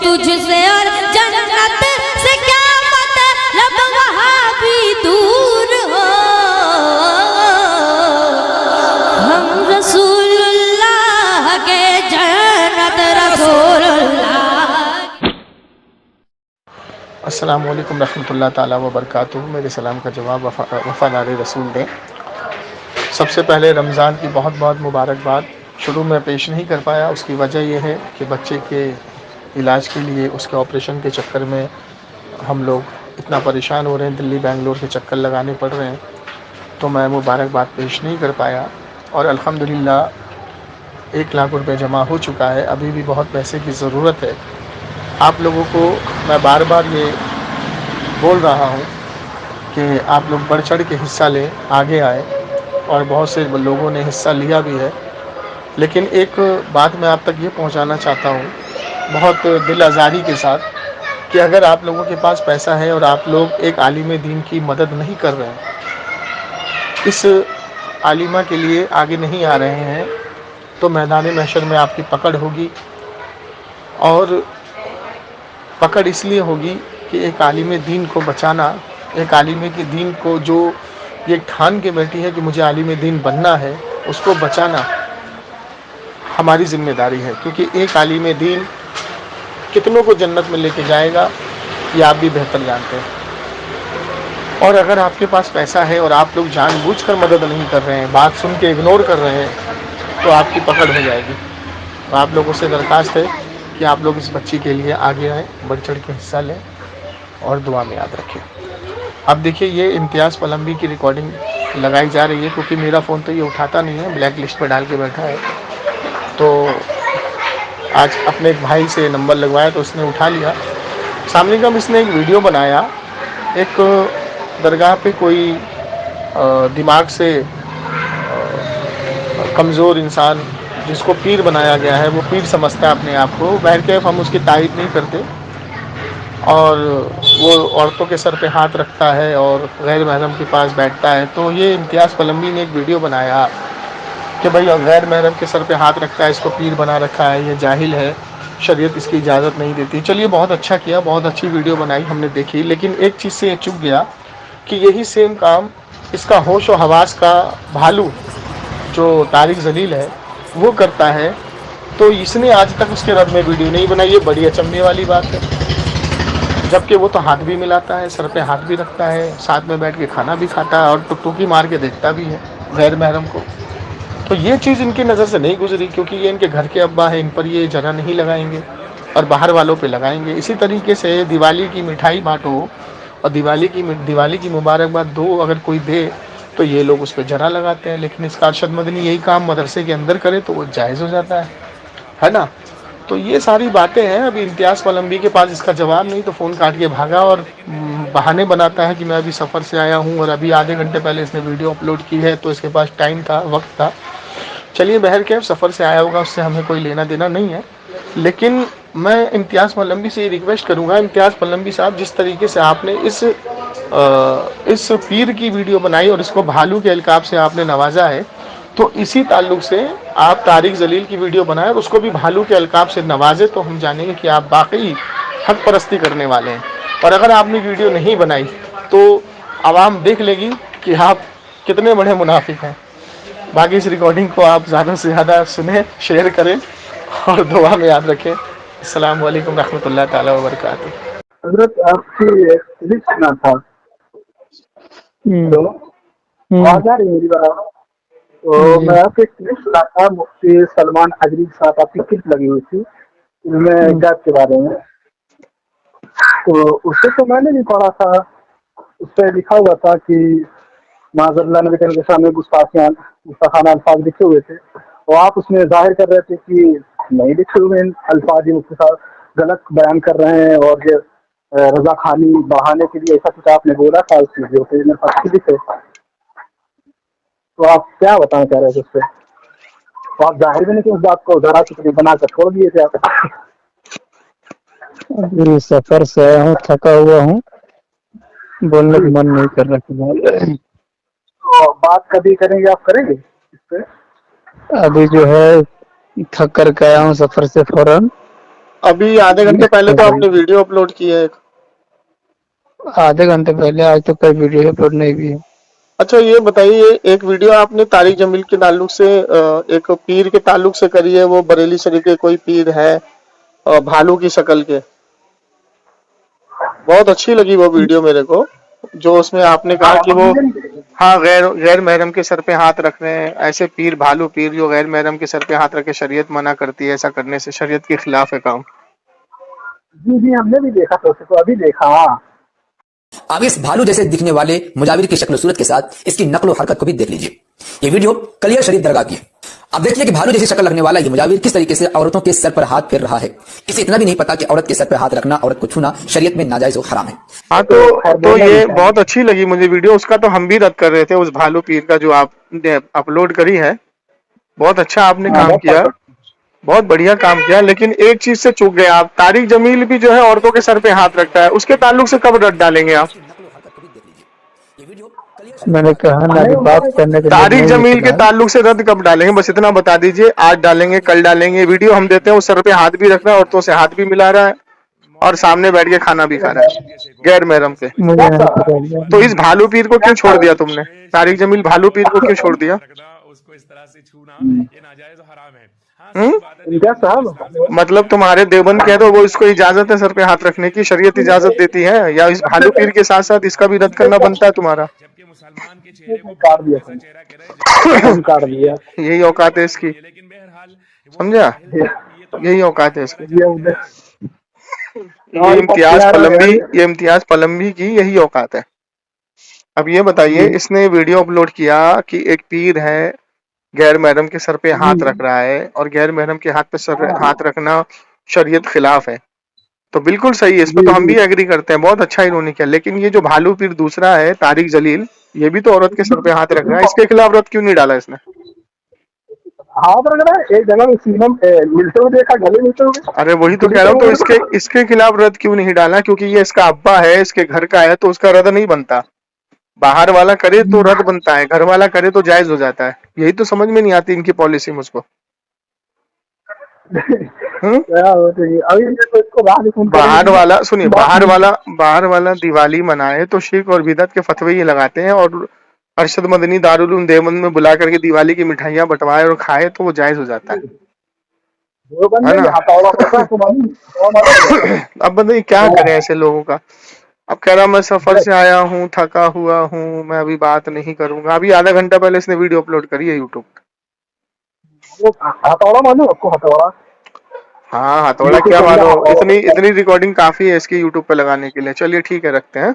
तुझसे और जन्नत से क्या मतलब, वहाँ भी दूर हो। हम रसूलुल्लाह के जन्नत रसूलुल्लाह। अस्सलामु अलैकुम रहमतुल्लाह ताला व बरकातुहू। मेरे सलाम का जवाब वफ़ादार रसूल दें। सबसे पहले रमज़ान की बहुत बहुत मुबारकबाद। शुरू में पेश नहीं कर पाया, उसकी वजह यह है कि बच्चे के इलाज के लिए उसके ऑपरेशन के चक्कर में हम लोग इतना परेशान हो रहे हैं, दिल्ली बेंगलोर के चक्कर लगाने पड़ रहे हैं, तो मैं मुबारकबाद पेश नहीं कर पाया। और अल्हम्दुलिल्लाह 1 लाख रुपये जमा हो चुका है। अभी भी बहुत पैसे की ज़रूरत है। आप लोगों को मैं बार बार ये बोल रहा हूँ कि आप लोग बढ़ चढ़ के हिस्सा लें, आगे आए, और बहुत से लोगों ने हिस्सा लिया भी है। लेकिन एक बात मैं आप तक ये पहुँचाना चाहता हूँ बहुत दिल आज़ारी के साथ, कि अगर आप लोगों के पास पैसा है और आप लोग एक आलिम दीन की मदद नहीं कर रहे हैं, इस आलिमा के लिए आगे नहीं आ रहे हैं, तो मैदान महशर में आपकी पकड़ होगी। और पकड़ इसलिए होगी कि एक आलिम दीन को बचाना, एक आलिम के दीन को जो ये ठान के बैठी है कि मुझे आलिम दीन बनना है, उसको बचाना हमारी ज़िम्मेदारी है। क्योंकि एक आलिम दीन कितनों को जन्नत में लेके जाएगा, ये आप भी बेहतर जानते हैं। और अगर आपके पास पैसा है और आप लोग जानबूझकर मदद नहीं कर रहे हैं, बात सुन के इग्नोर कर रहे हैं, तो आपकी पकड़ हो जाएगी। तो आप लोगों से दरख्वास्त है कि आप लोग इस बच्ची के लिए आगे आएँ, बढ़ चढ़ के हिस्सा लें और दुआ में याद रखें। अब देखिए, ये इम्तियाज़ पलम्बी की रिकॉर्डिंग लगाई जा रही है, क्योंकि मेरा फ़ोन तो ये उठाता नहीं है, ब्लैक लिस्ट पर डाल के बैठा है। तो आज अपने एक भाई से नंबर लगवाया तो उसने उठा लिया। सामने का इसने एक वीडियो बनाया, एक दरगाह पे कोई दिमाग से कमज़ोर इंसान जिसको पीर बनाया गया है, वो पीर समझता है अपने आप को। बहरकैफ हम उसकी तारीफ़ नहीं करते। और वो औरतों के सर पे हाथ रखता है और गैर महरम के पास बैठता है। तो ये इम्तियाज़ पलम्बी ने एक वीडियो बनाया कि भाई गैर महरम के सर पे हाथ रखता है, इसको पीर बना रखा है, ये जाहिल है, शरीयत इसकी इजाज़त नहीं देती। चलिए, बहुत अच्छा किया, बहुत अच्छी वीडियो बनाई, हमने देखी। लेकिन एक चीज़ से ये चूक गया कि यही सेम काम इसका होश और हवास का भालू जो तारिक जलील है वो करता है। तो इसने आज तक उसके रद में वीडियो नहीं बनाई। ये बड़ी अचंभे वाली बात है, जबकि वो तो हाथ भी मिलाता है, सर पे हाथ भी रखता है, साथ में बैठ के खाना भी खाता है और टुकटुकी मार के देखता भी है गैर महरम को। तो ये चीज़ इनकी नज़र से नहीं गुजरी, क्योंकि ये इनके घर के अब्बा है, इन पर ये जरा नहीं लगाएंगे और बाहर वालों पे लगाएंगे। इसी तरीके से दिवाली की मिठाई बांटो और दिवाली की मुबारकबाद दो, अगर कोई दे तो ये लोग उस पर जरा लगाते हैं। लेकिन इसका अरशद मदनी यही काम मदरसे के अंदर करे तो वो जायज़ हो जाता है ना। तो ये सारी बातें हैं। अभी इम्तियाज़ पलम्बी के पास इसका जवाब नहीं, तो फ़ोन काट के भागा और बहाने बनाता है कि मैं अभी सफ़र से आया हूँ और अभी आधे घंटे पहले इसने वीडियो अपलोड की है, तो इसके पास टाइम था, वक्त था। चलिए, बहरकैफ सफ़र से आया होगा, उससे हमें कोई लेना देना नहीं है। लेकिन मैं इम्तियाज़ पलम्बी से ये रिक्वेस्ट करूँगा, इम्तियाज़ पलम्बी साहब, जिस तरीके से आपने इस पीर की वीडियो बनाई और इसको भालू के अलकाब से आपने नवाजा है, तो इसी ताल्लुक़ से आप तारिक जलील की वीडियो बनाएं और उसको भी भालू के अलकाब से नवाजें, तो हम जानेंगे कि आप वाकई हक परस्ती करने वाले हैं। और अगर आपने वीडियो नहीं बनाई तो आवाम देख लेगी कि आप कितने बड़े मुनाफिक हैं। बाकी इस रिकॉर्डिंग को आप ज़्यादा से ज़्यादा सुने, शेयर करें और दुआ में याद रखें। अस्सलाम वालेकुम रहमतुल्लाह ताला व बरकातुहू। हजरत, आपकी लिस्ट सुना था। तो आवाज आ रही है मेरी बराबर? तो मैं आपके क्लिप सुना था, मुफ्ती सलमान अजरी के साथ आपकी क्लिप लगी हुई थी इनमें हिजाब के बारे में। तो उसे तो मैंने भी पढ़ा था, उस पर लिखा हुआ था कि माज़अल्लाह नबी के सामने गुस्ताखाना अल्फाज लिखे हुए थे, और आप उसमें जाहिर कर रहे थे कि नहीं लिखे हुए अल्फाज मुफ्ती साहब गलत बयान कर रहे हैं और ये रजा खानी बढ़ाने के लिए ऐसा कुछ आपने बोला था उस वीडियो पे, मेरे पास क्लिप है। तो आप क्या बताना चाह रहे थे उस पर? तो आप जाहिर भी नहीं कि उस बात को जरा चुटकी बना कर छोड़ दिए थे आप। अभी सफर से आया हूँ, थका हुआ हूँ, बोलने का मन नहीं कर रहा। तो बात कभी करेंगे, आप करेंगे इस पे? अभी जो है थक कर के आया हूँ सफर से फौरन, अभी आधे घंटे पहले तो आपने वीडियो अपलोड की है एक। आधे घंटे पहले, आज तो कोई वीडियो अपलोड नहीं हुई है। अच्छा ये बताइए, एक वीडियो आपने तारिक जमील के ताल्लुक से एक पीर के ताल्लुक से करी है, वो बरेली शरीफ के कोई पीर है भालू की शक्ल के, बहुत अच्छी लगी वो वीडियो मेरे को। जो उसमें आपने कहा कि वो हाँ गैर महरम के सर पे हाथ रख रहे हैं, ऐसे पीर भालू पीर जो गैर महरम के सर पे हाथ रखे, शरीयत मना करती है ऐसा करने से, शरीयत के खिलाफ है काम। जी जी, हमने भी देखा था उसको, अभी देखा। अब इस भालू जैसे दिखने वाले मुजाविर की शक्ल सूरत के साथ इसकी नकल और हरकत को भी देख लीजिए। ये वीडियो कलिया शरीफ दरगाह की है। अब देखिए कि भालू जैसी शक्ल रखने वाला ये मुजाविर किस तरीके से औरतों के सर पर हाथ फेर रहा है। इसे इतना भी नहीं पता कि औरत के सर पर हाथ रखना, औरत को छूना शरीयत में नाजायज और हराम है। हाँ तो ये बहुत अच्छी लगी मुझे वीडियो, उसका तो हम भी रद्द कर रहे थे, उस भालू पीर का जो आपने अपलोड करी है। बहुत अच्छा आपने काम किया, बहुत बढ़िया काम किया, लेकिन एक चीज से चूक गए आप। तारिक जमील भी जो है औरतों के सर पे हाथ रखता है, उसके ताल्लुक से कब रद्द डालेंगे आप? मैंने कहा ना कि बात करने के लिए तारिक नहीं जमील के निकला। ताल्लुक से रद्द कब डालेंगे, बस इतना बता दीजिए। आज डालेंगे, कल डालेंगे? वीडियो हम देते हैं, उस सर पे हाथ भी रख रहा है, औरतों से हाथ भी मिला रहा है और सामने बैठ के खाना भी खा रहा है गैर महरम के। मुझे नहीं पता। तो इस भालू पीर को क्यों छोड़ दिया तुमने? तारिक जमील भालू पीर को क्यों छोड़ दिया? उसको इस तरह से छूना ये नाजायज और हराम है। हाँ, क्या साहब, मतलब तुम्हारे देवबंद कह दो वो इसको इजाजत है सर पे हाथ रखने की, शरीयत इजाजत देती है, या इस भालू पीर के साथ साथ इसका भी रद्द करना बनता है तुम्हारा? जबकि मुसलमान के चेहरे को काट दिया ऐसा चेहरा कह रहे काट दिया। यही औकात है इसकी, लेकिन बहरहाल समझा? यही औकात है इसकी। ये ये इम्तियाज पलम्बी की यही औकात है। अब ये बताइए, इसने वीडियो अपलोड किया कि एक पीर है गैर महरम के सर पे हाथ रख रहा है, और गैर महरम के हाथ पे हाथ रखना शरीयत खिलाफ है, तो बिल्कुल सही है, इस पर तो हम भी एग्री करते हैं, बहुत अच्छा इन्होंने किया। लेकिन ये जो भालू पीर दूसरा है तारिक जलील, ये भी तो औरत के सर पे हाथ रख रहा है, इसके खिलाफ रद्द क्यों नहीं डाला इसने? हाथ रख रहा है, एक जगह में सीने मिलते हुए देखा, गले मिलते हुए। अरे वही तो कह रहा हूँ, तो इसके खिलाफ रद्द क्यों नहीं डाला? क्योंकि ये इसका अब्बा है, इसके घर का है, तो उसका रद्द नहीं बनता। बाहर वाला करे तो रद्द बनता है, घर वाला करे तो जायज हो जाता है। यही तो समझ में नहीं आती इनकी पॉलिसी मुझको। बाहर वाला सुनिए, बाहर वाला दिवाली मनाए तो शिर्क और बिदअत के फतवे ये लगाते हैं, और अरशद मदनी दारुल उलूम देवबंद में बुला करके दिवाली की मिठाइयां बंटवाए और खाए तो वो जायज हो जाता है ना? अब बताइए क्या करें ऐसे लोगों का। अब कह रहा मैं सफर से आया हूँ, थका हुआ हूँ, मैं अभी बात नहीं करूंगा। अभी आधा घंटा पहले इसने वीडियो अपलोड करी है यूट्यूब पे। हथौड़ा मालूम आपको? हथौड़ा, हाँ हथौड़ा क्या मानो, इतनी रिकॉर्डिंग काफी है इसकी यूट्यूब पे लगाने के लिए। चलिए ठीक है, रखते हैं।